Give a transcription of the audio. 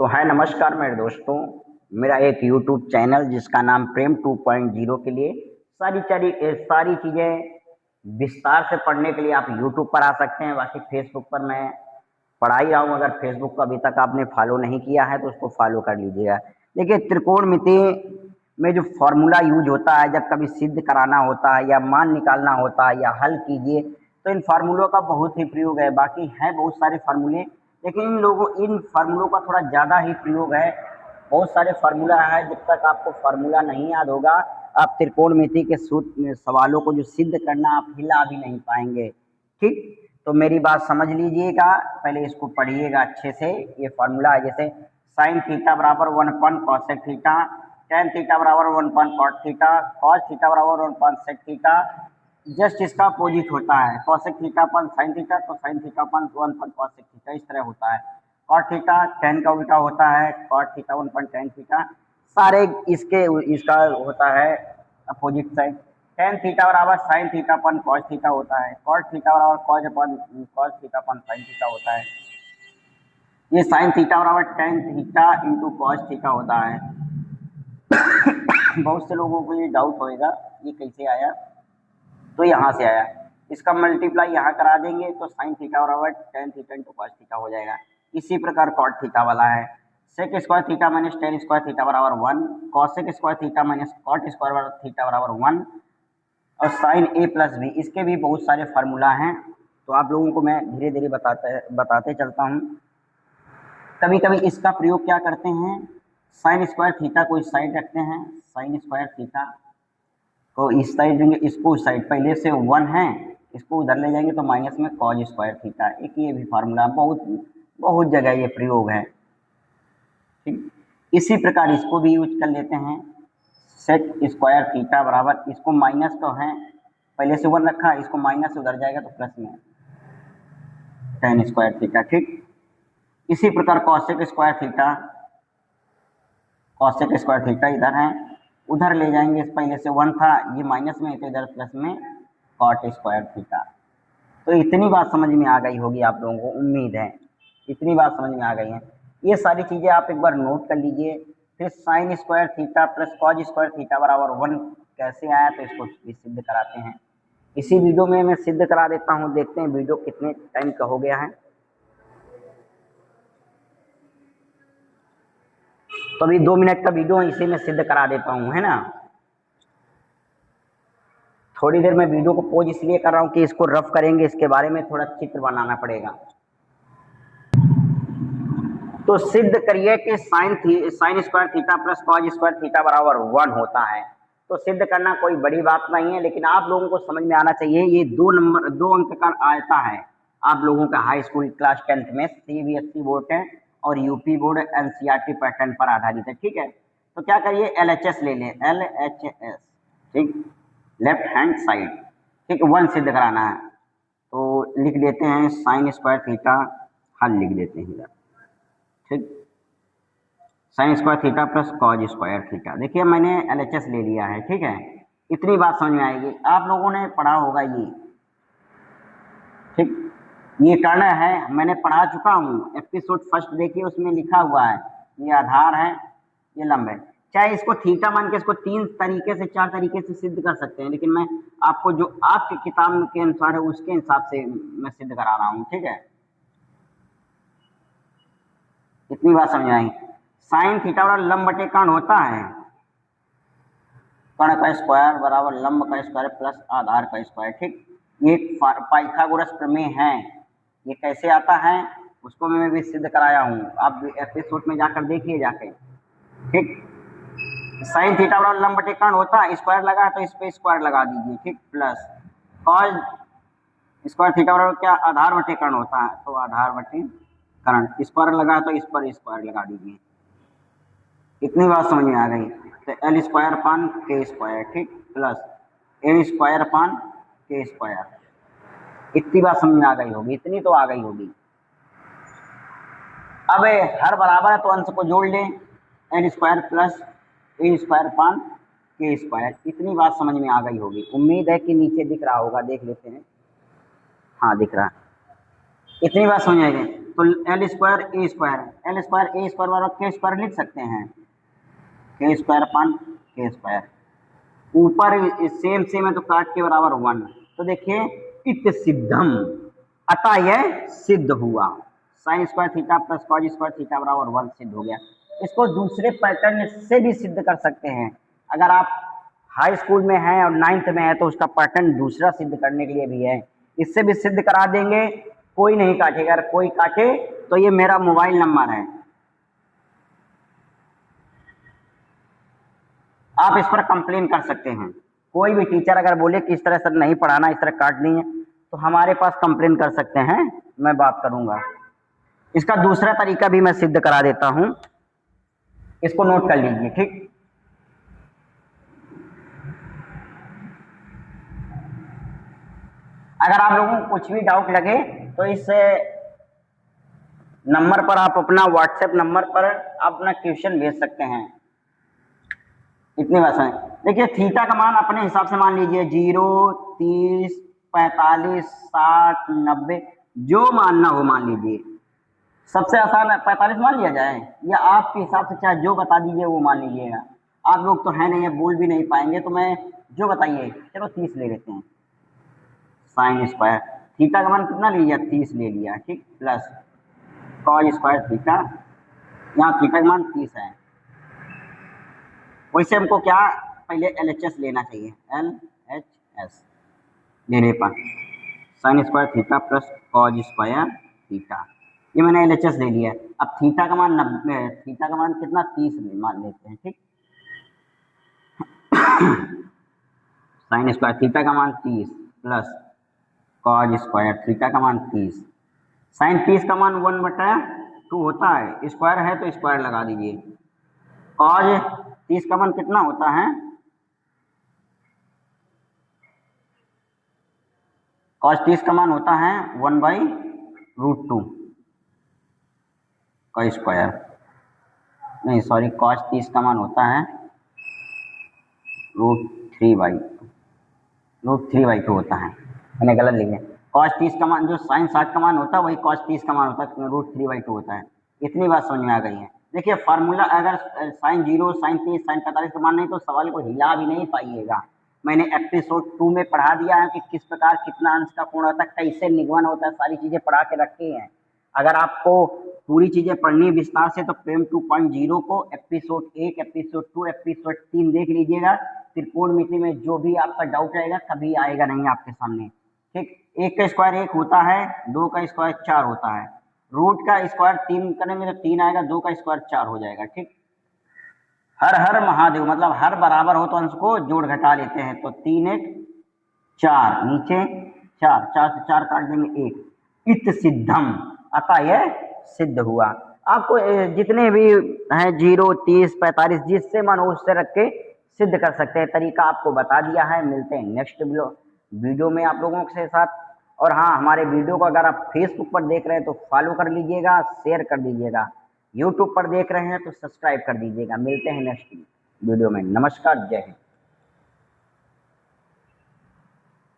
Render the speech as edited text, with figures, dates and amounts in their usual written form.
तो है नमस्कार मेरे दोस्तों। मेरा एक यूट्यूब चैनल जिसका नाम प्रेम 2.0 के लिए सारी चीज़ें विस्तार से पढ़ने के लिए आप यूट्यूब पर आ सकते हैं। बाकी फेसबुक पर मैं पढ़ा ही रहा हूँ। अगर फेसबुक को अभी तक आपने फॉलो नहीं किया है तो उसको फॉलो कर लीजिएगा। देखिए, त्रिकोणमिति में जो फॉर्मूला यूज होता है जब कभी सिद्ध कराना होता है या मान निकालना होता है या हल कीजिए, तो इन फार्मूलों का बहुत ही प्रयोग है। बाकी हैं बहुत सारे फार्मूले, लेकिन इन फार्मूलों का थोड़ा ज़्यादा ही प्रयोग है। बहुत सारे फार्मूला है, जब तक आपको फार्मूला नहीं याद होगा आप त्रिकोणमिति के सूत्र सवालों को जो सिद्ध करना आप हिला भी नहीं पाएंगे। ठीक, तो मेरी बात समझ लीजिएगा, पहले इसको पढ़िएगा अच्छे से। ये फार्मूला है, जैसे साइन थीटा बराबर 1 कॉसेक थीटा, टेन थीटा बराबर 1 कॉट थीटा, कॉस थीटा बराबर 1 सेक थीटा। जस्ट इसका अपोजिट होता है, कॉसेक थीटा अपन साइन थीटा, तो साइन थीटा अपन 1 कॉसेक थीटा, इस तरह होता है। कॉट थीटा टेन का उल्टा होता है, कॉट थीटा 1 टेन थीटा। सारे इसका होता है अपोजिट साइड। टेन थीटा बराबर साइन थीटा अपन कॉस थीटा होता है, कॉट थीटा बराबर कॉस थीटा अपन साइन थीटा होता है। ये साइन थीटा बराबर tan theta into cos theta होता है। बहुत से लोगों को ये डाउट होएगा ये कैसे आया, तो यहाँ से आया। इसका मल्टीप्लाई यहाँ करा देंगे तो साइन थीटा बराबर tan theta into cos theta हो जाएगा। इसी प्रकार कॉट थीटा वाला है, sec square theta minus tan square theta बराबर 1, cosec square theta minus cot square theta बराबर 1, और साइन ए प्लस बी, इसके भी बहुत सारे फार्मूला हैं। तो आप लोगों को मैं धीरे धीरे बताते चलता हूँ। कभी कभी इसका प्रयोग क्या करते हैं, साइन स्क्वायर थीटा को इस साइड रखते हैं, साइन स्क्वायर थीटा को इस साइड देंगे, इसको उस साइड, पहले से 1 है इसको उधर ले जाएंगे तो माइनस में कॉज स्क्वायर थीटा। एक ये भी फार्मूला बहुत जगह ये प्रयोग है। ठीक, इसी प्रकार इसको भी यूज कर लेते हैं। सेक स्क्वायर थीटा बराबर, इसको माइनस तो है, पहले से 1 रखा, इसको माइनस उधर जाएगा तो प्लस में टेन स्क्वायर थीटा। ठीक, इसी प्रकार कॉसेक स्क्वायर थीटा इधर है, उधर ले जाएंगे, पहले से 1 था, ये माइनस में तो इधर प्लस में कॉट स्क्वायर थीटा। तो इतनी बात समझ में आ गई होगी आप लोगों को, उम्मीद है इतनी बात समझ में आ गई है। ये सारी चीज़ें आप एक बार नोट कर लीजिए। फिर sine square theta plus cos square theta बराबर 1 कैसे आया, तो इसको भी सिद्ध कराते हैं। इसी वीडियो में मैं सिद्ध करा देता हूँ, देखते हैं वीडियो कितने टाइम का हो गया है। तो अभी 2 मिनट का वीडियो है, इसे मैं सिद्ध करा देता हूँ, है ना। थोड़ी देर में वीडियो को पॉज इसलिए कर रहा हूँ कि इसको रफ करेंगे, इसके बारे में थोड़ा चित्र बनाना पड़ेगा। तो सिद्ध करिए कि sine square theta plus cos square theta बराबर 1 होता है। तो सिद्ध करना कोई बड़ी बात नहीं है, लेकिन आप लोगों को समझ में आना चाहिए ये 2 अंक का आता है। आप लोगों का हाई स्कूल क्लास 10th में CBSE बोर्ड है और यूपी बोर्ड NCERT पैटर्न पर आधारित है। ठीक है, तो क्या करिए, LHS ले लें, LHS। ठीक, लेफ्ट हैंड साइड। ठीक, 1 सिद्ध कराना है तो लिख देते हैं साइन स्क्वायर थीटा, हल लिख देते हैं इधर। ठीक, sine square theta plus cos square theta. देखिए मैंने LHS ले लिया है। ठीक है, इतनी बात समझ में आएगी, आप लोगों ने पढ़ा होगा ये। ठीक, ये टर्न है, मैंने पढ़ा चुका हूँ, एपिसोड फर्स्ट देखिए, उसमें लिखा हुआ है ये आधार है, ये लंब है। चाहे इसको थीटा मान के इसको 3 तरीके से 4 तरीके से सिद्ध कर सकते हैं, लेकिन मैं आपको जो आपकी किताब के अनुसार है उसके हिसाब से मैं सिद्ध करा रहा हूँ। ठीक है, इतनी बात समझ आई। साइन थीटा बराबर लंब बटे कर्ण होता है, कर्ण का स्क्वायर बराबर लंब का स्क्वायर प्लस आधार का स्क्वायर। ठीक, ये पाइथागोरस प्रमेय है। ये कैसे आता है उसको मैं भी सिद्ध कराया हूँ, आप एपिसोड में जाकर देखिए जाके। ठीक, साइन थीटा बराबर लंब बटे कर्ण होता है, स्क्वायर लगा तो इस पे स्क्वायर लगा दीजिए। ठीक, प्लस कॉस स्क्वायर थीटा बराबर क्या, आधार बटे कर्ण होता है, तो आधार बटे कर्ण, स्क्वायर लगा तो इस पर स्क्वायर लगा दीजिए। इतनी बात समझ में आ गई, तो L स्क्वायर पान के स्क्वायर। ठीक, प्लस A स्क्वायर पान के स्क्वायर। इतनी बात समझ में आ गई होगी, इतनी तो आ गई होगी। अब हर बराबर है तो अंश को जोड़ लें, L square plus A square पान के स्क्वायर। इतनी बात समझ में आ गई होगी, उम्मीद है कि नीचे दिख रहा होगा, देख लेते हैं। हाँ दिख रहा है, इतनी बात समझ आएगी। तो एल स्क्वायर ए स्क्वायर बराबर के स्क्वायर लिख सकते हैं, के स्क्वायर अपन के स्क्वायर, ऊपर सेम सेम है तो काट के बराबर 1। तो देखिए इत सिद्धम, अतः यह सिद्ध हुआ, sine square theta plus cos square theta बराबर 1 सिद्ध हो गया। इसको दूसरे पैटर्न से भी सिद्ध कर सकते हैं। अगर आप हाई स्कूल में हैं और 9th में है तो उसका पैटर्न दूसरा सिद्ध करने के लिए भी है, इससे भी सिद्ध करा देंगे, कोई नहीं काटेगा। अगर कोई काटे तो ये मेरा मोबाइल नंबर है, आप इस पर कंप्लेन कर सकते हैं। कोई भी टीचर अगर बोले कि इस तरह से नहीं पढ़ाना, इस तरह काट दी है, तो हमारे पास कंप्लेन कर सकते हैं, मैं बात करूंगा। इसका दूसरा तरीका भी मैं सिद्ध करा देता हूं, इसको नोट कर लीजिए, ठीक। अगर आप लोगों को कुछ भी डाउट लगे तो इस नंबर पर आप अपना व्हाट्सएप नंबर पर अपना क्वेश्चन भेज सकते हैं। इतनी बात है। देखिए थीटा का मान अपने हिसाब से मान लीजिए 0, 30, 45, 60, 90, जो मानना हो मान लीजिए। सबसे आसान 45 मान लिया जाए, या आपके हिसाब से चाहे जो बता दीजिए वो मान लीजिएगा। आप लोग तो है नहीं है, बोल भी नहीं पाएंगे, तो मैं जो बताइए, चलो 30 ले लेते हैं। साइन स्क्वायर थीटा का मान कितना ले लिया, 30 ले लिया, ठीक, प्लस कॉज स्क्वायर थीटा, यहाँ थीटा का मान 30 है। वैसे हमको क्या पहले LHS लेना चाहिए, LHS लेने पर sine square theta plus cos square theta, ये मैंने LHS ले लिया। अब थीटा का मान 90, थीटा का मान कितना 30 मान लेते हैं, ठीक। साइन स्क्वायर थीटा का मान 30 प्लस कॉज स्क्वायर थीटा का मान 30, साइन 30 का मान 1/2 होता है, स्क्वायर है तो स्क्वायर लगा दीजिए। कॉज 30 का मान कितना होता है, कॉज 30 का मान होता है 1/√2 का स्क्वायर, नहीं सॉरी, कॉज 30 का मान होता है √3/2 होता है, मैंने गलत लिखा। कॉस 30 का मान जो साइन 60 का मान होता है वही कॉस 30 का मान होता है, √3/2 होता है। इतनी बात समझ में आ गई है। देखिए फार्मूला अगर साइन 0, साइन 30, साइन 45 का मान नहीं तो सवाल को हिला भी नहीं पाइएगा। मैंने एपिसोड 2 में पढ़ा दिया है कि किस प्रकार कितना अंश का कोण होता है, कैसे निगमन होता है, सारी चीजें पढ़ा के रखी हैं। अगर आपको पूरी चीजें पढ़नी विस्तार से तो प्रेम 2.0 को एपिसोड 1, एपिसोड 2, एपिसोड 3 देख लीजिएगा। त्रिकोणमिति में जो भी आपका डाउट आएगा कभी आएगा नहीं आपके सामने, ठीक। 1 का स्क्वायर 1 होता है, 2 का स्क्वायर 4 होता है, रूट का स्क्वायर 3 करेंगे तो 3 आएगा, 2 का स्क्वायर 4 हो जाएगा, ठीक। हर हर महादेव, मतलब हर बराबर हो तो अंश को जोड़ घटा लेते हैं, तो 3 1 4, नीचे 4, 4 से 4 काट देंगे 1, इत सिद्धम, अतः यह सिद्ध हुआ। आपको जितने भी हैं 0, 30, 45 जिससे मन हो उससे रख के सिद्ध कर सकते हैं, तरीका आपको बता दिया है। मिलते हैं नेक्स्ट वीडियो में आप लोगों के साथ। और हाँ, हमारे वीडियो को अगर आप फेसबुक पर देख रहे हैं तो फॉलो कर लीजिएगा, शेयर कर दीजिएगा, यूट्यूब पर देख रहे हैं तो सब्सक्राइब कर दीजिएगा। मिलते हैं नेक्स्ट वीडियो में, नमस्कार, जय हिंद।